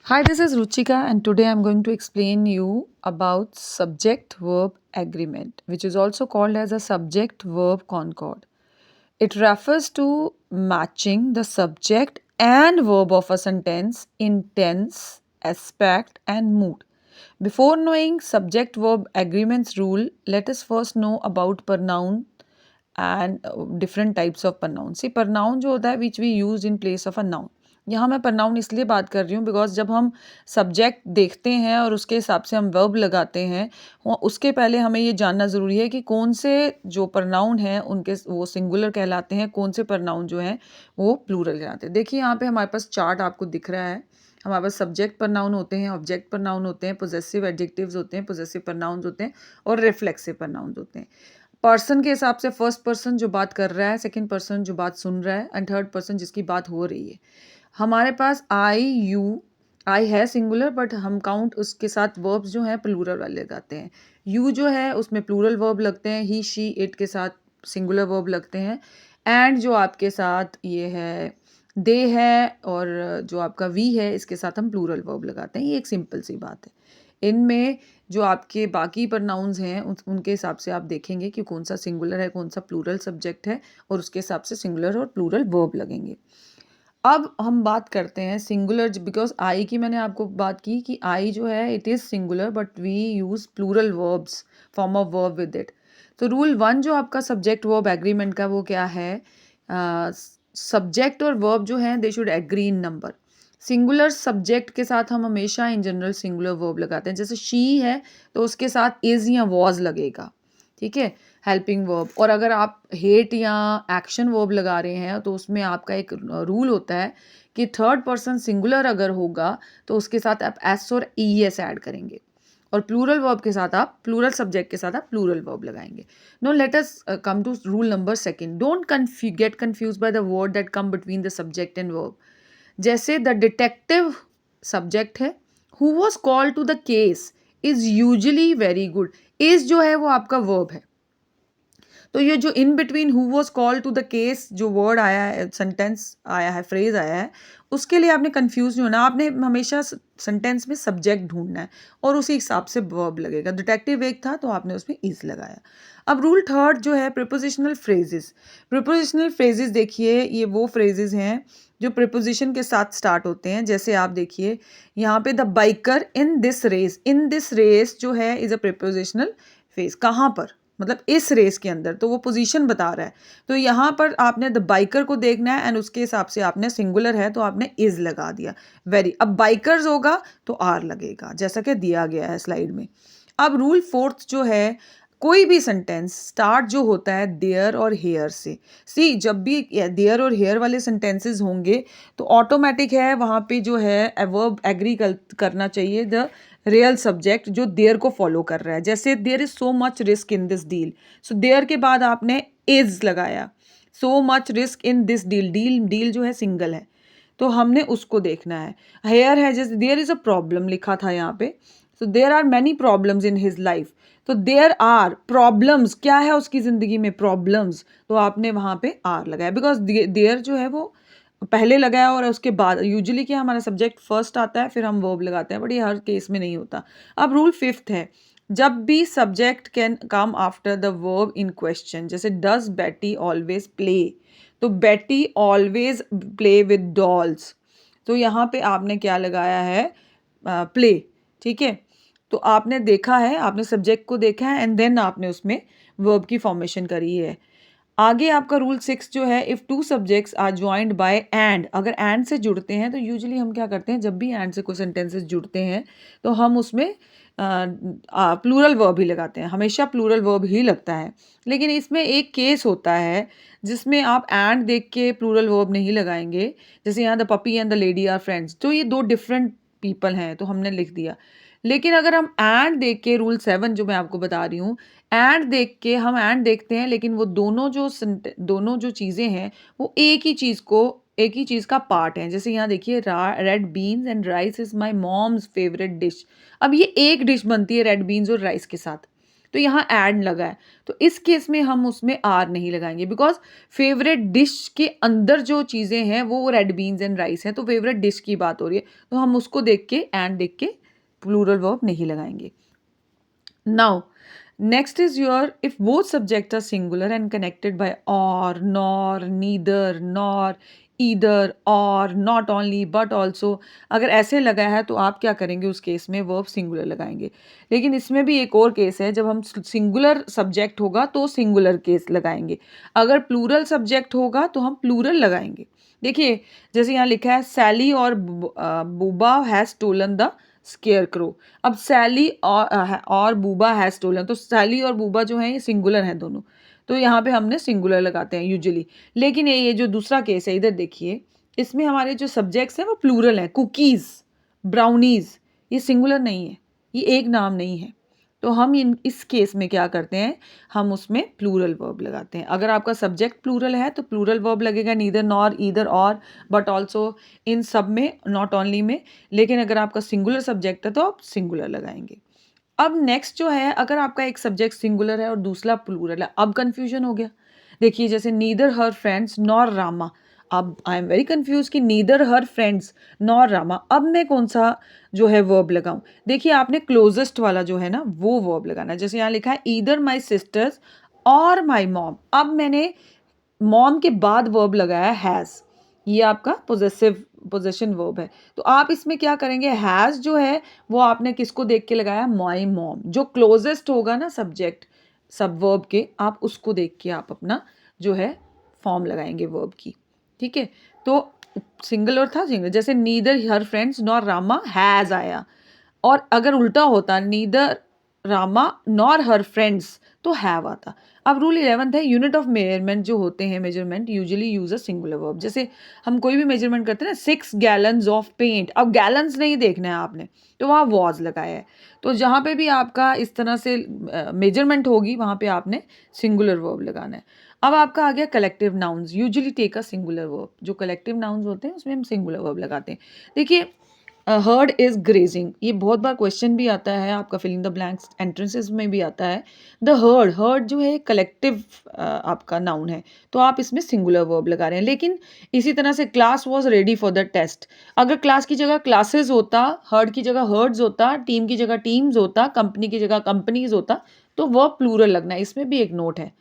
Hi, this is Ruchika, and today I'm going to explain you about subject-verb agreement, which is also called as a subject-verb concord. It refers to matching the subject and verb of a sentence in tense, aspect, and mood. Before knowing subject-verb agreements rule, let us first know about pronoun and different types of pronoun. See, pronoun जो होता है which we use in place of a noun. यहाँ मैं pronoun इसलिए बात कर रही हूँ बिकॉज जब हम सब्जेक्ट देखते हैं और उसके हिसाब से हम वर्ब लगाते हैं उसके पहले हमें ये जानना ज़रूरी है कि कौन से जो pronoun हैं उनके वो सिंगुलर कहलाते हैं, कौन से pronoun जो हैं वो प्लूरल कहलाते हैं. देखिए यहाँ पे हमारे पास चार्ट आपको दिख रहा है. हमारे पास सब्जेक्ट pronoun होते हैं, ऑब्जेक्ट pronoun होते हैं, पोजेसिव एडजेक्टिव्स होते हैं, पोजेसिव pronouns होते हैं और रिफ्लेक्सिव pronouns होते हैं. पर्सन के हिसाब से फर्स्ट पर्सन जो बात कर रहा है, सेकंड पर्सन जो बात सुन रहा है एंड थर्ड पर्सन जिसकी बात हो रही है. हमारे पास आई है सिंगुलर बट हम काउंट उसके साथ वर्ब्स जो हैं प्लूरल वाले लगाते हैं. यू जो है उसमें प्लूरल वर्ब लगते हैं, ही शी इट के साथ सिंगुलर वर्ब लगते हैं. एंड जो आपके साथ ये है दे है और जो आपका वी है इसके साथ हम प्लूरल वर्ब लगाते हैं. ये एक सिंपल सी बात है. इनमें जो आपके बाकी प्रोनाउंस हैं उनके हिसाब से आप देखेंगे कि कौन सा सिंगुलर है, कौन सा प्लूरल सब्जेक्ट है और उसके हिसाब से सिंगुलर और प्लूरल वर्ब लगेंगे. अब हम बात करते हैं सिंगुलर बिकॉज आई की मैंने आपको बात की कि आई जो है it is singular but we use plural verbs form of verb with it. तो रूल 1 जो आपका सब्जेक्ट वर्ब एग्रीमेंट का वो क्या है, सब्जेक्ट और वर्ब जो है they should agree in number. Singular subject के साथ हम हमेशा इन जनरल सिंगुलर वर्ब लगाते हैं. जैसे शी है तो उसके साथ इज़ या वॉज लगेगा, ठीक है, हेल्पिंग वर्ब. और अगर आप हेट या एक्शन वर्ब लगा रहे हैं तो उसमें आपका एक रूल होता है कि थर्ड पर्सन सिंगुलर अगर होगा तो उसके साथ आप एस और ई एस ऐड करेंगे और प्लूरल वर्ब के साथ आप प्लूरल सब्जेक्ट के साथ आप प्लूरल वर्ब लगाएंगे. No let us come to rule number second. Don't get confuse by the word that come between the subject and verb. जैसे द डिटेक्टिव सब्जेक्ट है, who was called to the case is usually very good. Is जो है वो आपका verb है. तो ये जो in between who was called to the case जो वर्ड आया है, सेंटेंस आया है, फ्रेज आया है, उसके लिए आपने कंफ्यूज नहीं होना. आपने हमेशा सेंटेंस में सब्जेक्ट ढूंढना है और उसी हिसाब से वर्ब लगेगा. डिटेक्टिव एक था तो आपने उसमें इज लगाया. अब रूल थर्ड जो है प्रीपोजिशनल फ्रेजेस. प्रीपोजिशनल फ्रेजेस देखिए ये वो फ्रेजेस हैं जो प्रीपोजिशन के साथ स्टार्ट होते हैं. जैसे आप देखिए यहाँ पे the biker in this race. In this race जो है इज अ प्रीपोजिशनल फ्रेज. कहाँ पर, मतलब इस रेस के अंदर, तो वो पोजीशन बता रहा है. तो यहाँ पर आपने द बाइकर को देखना है एंड उसके हिसाब से आपने सिंगुलर है तो आपने इज लगा दिया. वेरी. अब बाइकर्स होगा तो आर लगेगा जैसा कि दिया गया है स्लाइड में. अब रूल फोर्थ जो है, कोई भी सेंटेंस स्टार्ट जो होता है देयर और हेयर से. सी जब भी देयर और हेयर वाले सेंटेंसेस होंगे तो ऑटोमेटिक है वहाँ पे जो है वर्ब एग्री करना चाहिए द रियल सब्जेक्ट जो देयर को फॉलो कर रहा है. जैसे there is so much risk in this deal, so there के बाद आपने इज लगाया. So much risk in this deal, deal जो है सिंगल है तो हमने उसको देखना है. हेयर है जैसे देयर इज अ प्रॉब्लम लिखा था यहाँ पे, so there are many problems in his life. तो देयर आर प्रॉब्लम्स, क्या है उसकी ज़िंदगी में, प्रॉब्लम्स, तो आपने वहाँ पे आर लगाया बिकॉज देयर जो है वो पहले लगाया और उसके बाद. यूजुअली क्या हमारा सब्जेक्ट फर्स्ट आता है फिर हम वर्ब लगाते हैं, बट ये हर केस में नहीं होता. अब रूल फिफ्थ है, जब भी subject can come after the verb in question. जैसे डज बेटी ऑलवेज प्ले, तो बेटी ऑलवेज प्ले विद डॉल्स, तो यहाँ पे आपने क्या लगाया है, प्ले, ठीक है. तो आपने देखा है, आपने सब्जेक्ट को देखा है एंड देन आपने उसमें वर्ब की फॉर्मेशन करी है. आगे आपका रूल 6 जो है, if two subjects are joined by and. अगर एंड से जुड़ते हैं तो यूजुअली हम क्या करते हैं, जब भी एंड से कोई सेंटेंसेस जुड़ते हैं तो हम उसमें प्लूरल वर्ब ही लगाते हैं. हमेशा प्लूरल वर्ब ही लगता है. लेकिन इसमें एक केस होता है जिसमें आप एंड देख के प्लूरल वर्ब नहीं लगाएंगे. जैसे यहाँ the puppy and the lady are friends, तो ये दो डिफरेंट पीपल हैं तो हमने लिख दिया. लेकिन अगर हम एंड देख के, रूल 7 जो मैं आपको बता रही हूँ, एंड देख के हम एंड देखते हैं लेकिन वो दोनों जो चीज़ें हैं वो एक ही चीज़ का पार्ट है. जैसे यहाँ देखिए red beans and rice is my moms favourite dish. अब ये एक डिश बनती है रेड बीन्स और राइस के साथ, तो यहाँ एड लगा है, तो इस केस में हम उसमें आर नहीं लगाएंगे, बिकॉज फेवरेट डिश के अंदर जो चीज़ें हैं वो रेड बीन्स एंड राइस हैं, तो फेवरेट डिश की बात हो रही है, तो हम उसको देख के एंड देख के प्लूरल वर्ब नहीं लगाएंगे. Now next is your if both subjects are singular and connected by or, nor, neither, nor, either, or, not only, but also, अगर ऐसे लगा है तो आप क्या करेंगे उस केस में वर्ब सिंगुलर लगाएंगे. लेकिन इसमें भी एक और केस है, जब हम सिंगुलर सब्जेक्ट होगा तो सिंगुलर केस लगाएंगे, अगर प्लूरल सब्जेक्ट होगा तो हम प्लूरल लगाएंगे. देखिए जैसे यहाँ लिखा है सैली और Booba has stolen the scarecrow. अब सैली और बूबा हैज स्टोलन, तो सैली और बूबा जो है ये सिंगुलर हैं दोनों, तो यहाँ पे हमने सिंगुलर लगाते हैं यूजुअली. लेकिन ये जो दूसरा केस है इधर देखिए, इसमें हमारे जो सब्जेक्ट्स हैं वो प्लूरल हैं. कुकीज़, ब्राउनीज, ये सिंगुलर नहीं है, ये एक नाम नहीं है. तो हम इस केस में क्या करते हैं, हम उसमें प्लूरल वर्ब लगाते हैं. अगर आपका सब्जेक्ट प्लूरल है तो प्लूरल वर्ब लगेगा, नीदर, नॉर, ईदर, और, बट ऑल्सो, इन सब में, नॉट ओनली में. लेकिन अगर आपका सिंगुलर सब्जेक्ट है तो आप सिंगुलर लगाएंगे. अब नेक्स्ट जो है, अगर आपका एक सब्जेक्ट सिंगुलर है और दूसरा प्लूरल है, अब कन्फ्यूजन हो गया. देखिए जैसे नीदर हर फ्रेंड्स नॉर रामा, अब आई एम वेरी कंफ्यूज कि नीदर हर फ्रेंड्स नॉर रामा, अब मैं कौन सा जो है वर्ब लगाऊं. देखिए आपने क्लोजेस्ट वाला जो है ना वो वर्ब लगाना है. जैसे यहाँ लिखा है ईदर माई सिस्टर्स और माई मॉम, अब मैंने मॉम के बाद वर्ब लगाया हैज़, ये आपका पोजेशन वर्ब है. तो आप इसमें क्या करेंगे, हैज़ जो है वो आपने किसको देख के लगाया, माई मॉम, जो क्लोजेस्ट होगा ना सब्जेक्ट सब वर्ब के, आप उसको देख के आप अपना जो है फॉर्म लगाएंगे वर्ब की. ठीक है, तो सिंगुलर था सिंगल, जैसे neither her friends nor Rama has आया, और अगर उल्टा होता neither Rama nor her friends तो हैव आता. अब रूल 11 है, यूनिट ऑफ मेजरमेंट जो होते हैं, measurement usually use a singular verb. जैसे हम कोई भी मेजरमेंट करते हैं ना, 6 गैलन्स ऑफ पेंट, अब गैलन्स नहीं देखना है आपने, तो वहाँ वॉज लगाया है. तो जहाँ पे भी आपका इस तरह से मेजरमेंट होगी वहाँ पे आपने सिंगुलर वर्ब लगाना है. अब आपका आ गया collective nouns, usually take a singular verb. जो कलेक्टिव नाउन्स होते हैं उसमें हम सिंगुलर वर्ब लगाते हैं. देखिए हर्ड इज ग्रेजिंग, ये बहुत बार क्वेश्चन भी आता है आपका फिलिंग द ब्लैंक्स एंट्रेंसेस में भी आता है. द हर्ड जो है कलेक्टिव आपका नाउन है, तो आप इसमें सिंगुलर वर्ब लगा रहे हैं. लेकिन इसी तरह से class was ready for the test, अगर क्लास की जगह क्लासेस होता, हर्ड की जगह हर्ड्स होता, टीम की जगह टीम्स होता, कंपनी की जगह कंपनीज होता, तो वर्ब प्लूरल लगना है. इसमें भी एक नोट है,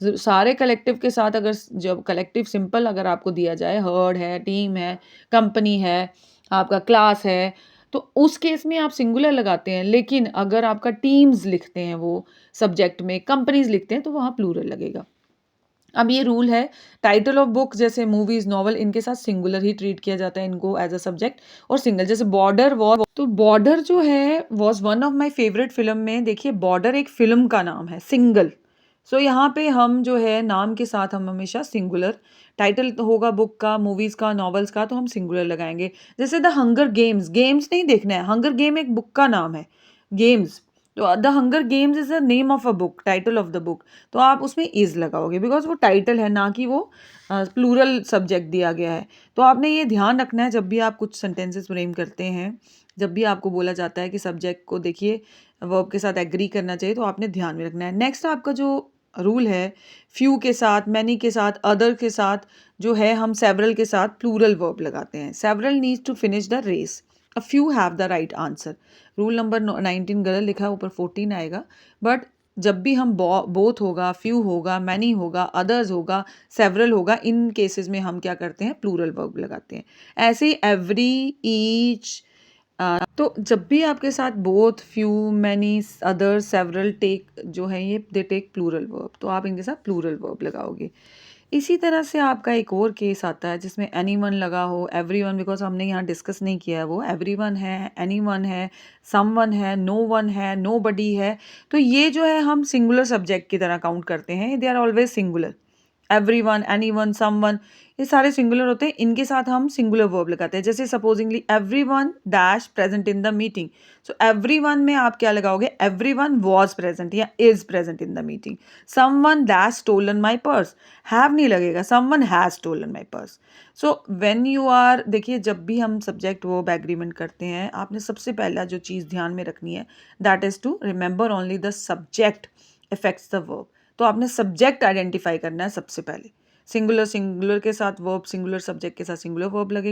सारे कलेक्टिव के साथ अगर जब कलेक्टिव सिंपल अगर आपको दिया जाए, हर्ड है, टीम है, कंपनी है, आपका क्लास है, तो उस केस में आप सिंगुलर लगाते हैं. लेकिन अगर आपका टीम्स लिखते हैं वो सब्जेक्ट में, कंपनीज लिखते हैं, तो वहाँ प्लूरल लगेगा. अब ये रूल है, टाइटल ऑफ बुक जैसे मूवीज, नॉवल, इनके साथ सिंगुलर ही ट्रीट किया जाता है इनको एज अ सब्जेक्ट, और सिंगल. जैसे बॉर्डर वॉर, तो बॉर्डर जो है was one of my favourite film में, देखिए बॉर्डर एक फिल्म का नाम है सिंगल. सो यहाँ पे हम जो है नाम के साथ हम हमेशा सिंगुलर, टाइटल तो होगा बुक का, मूवीज़ का, नॉवेल्स का, तो हम सिंगुलर लगाएंगे. जैसे द हंगर गेम्स, गेम्स नहीं देखना है, हंगर गेम एक बुक का नाम है, गेम्स, तो the hunger games is the name of a book, title of the book, तो आप उसमें इज लगाओगे बिकॉज वो टाइटल है, ना कि वो प्लूरल सब्जेक्ट दिया गया है. तो आपने ये ध्यान रखना है जब भी आप कुछ सेंटेंसेस फ्रेम करते हैं, जब भी आपको बोला जाता है कि सब्जेक्ट को देखिए वर्ब के साथ एग्री करना चाहिए, तो आपने ध्यान में रखना है. नेक्स्ट आपका जो रूल है, फ्यू के साथ, मैनी के साथ, अदर के साथ जो है हम सेवरल के साथ प्लूरल वर्ब लगाते हैं. Several needs to finish the race, a few have the right answer. Rule number 19 गलत लिखा है, ऊपर 14 आएगा, बट जब भी हम बोथ होगा, फ्यू होगा, मैनी होगा, अदर्स होगा, सेवरल होगा, इन केसेस में हम क्या करते हैं, प्लूरल वर्ब लगाते हैं. ऐसे ही एवरी, ईच, तो जब भी आपके साथ both, few, many, other, several take जो है ये दे टेक प्लूरल वर्ब, तो आप इनके साथ प्लूरल वर्ब लगाओगे. इसी तरह से आपका एक और केस आता है जिसमें एनीवन लगा हो, एवरीवन, बिकॉज हमने यहाँ डिस्कस नहीं किया है, वो एवरीवन है, एनीवन है, समवन है, नो वन है, नोबडी है, तो ये जो है हम सिंगुलर सब्जेक्ट की तरह काउंट करते हैं. They are always singular, everyone, anyone, someone, ये सारे सिंगुलर होते हैं, इनके साथ हम सिंगुलर वर्ब लगाते हैं. जैसे supposingly everyone dash present in the meeting, so everyone में आप क्या लगाओगे, एवरीवन वाज प्रेजेंट या is present in the meeting. Someone dash stolen my purse, have नहीं लगेगा, someone has stolen my purse. So when you are, देखिए जब भी हम सब्जेक्ट वर्ब एग्रीमेंट करते हैं, आपने सबसे पहला जो चीज़ ध्यान में रखनी है, that is to remember only the subject affects the verb. तो आपने सब्जेक्ट आइडेंटिफाई करना है सबसे पहले। सिंगुलर सिंगुलर के साथ वर्ब, सिंगुलर सब्जेक्ट के साथ सिंगुलर वर्ब लगेगा।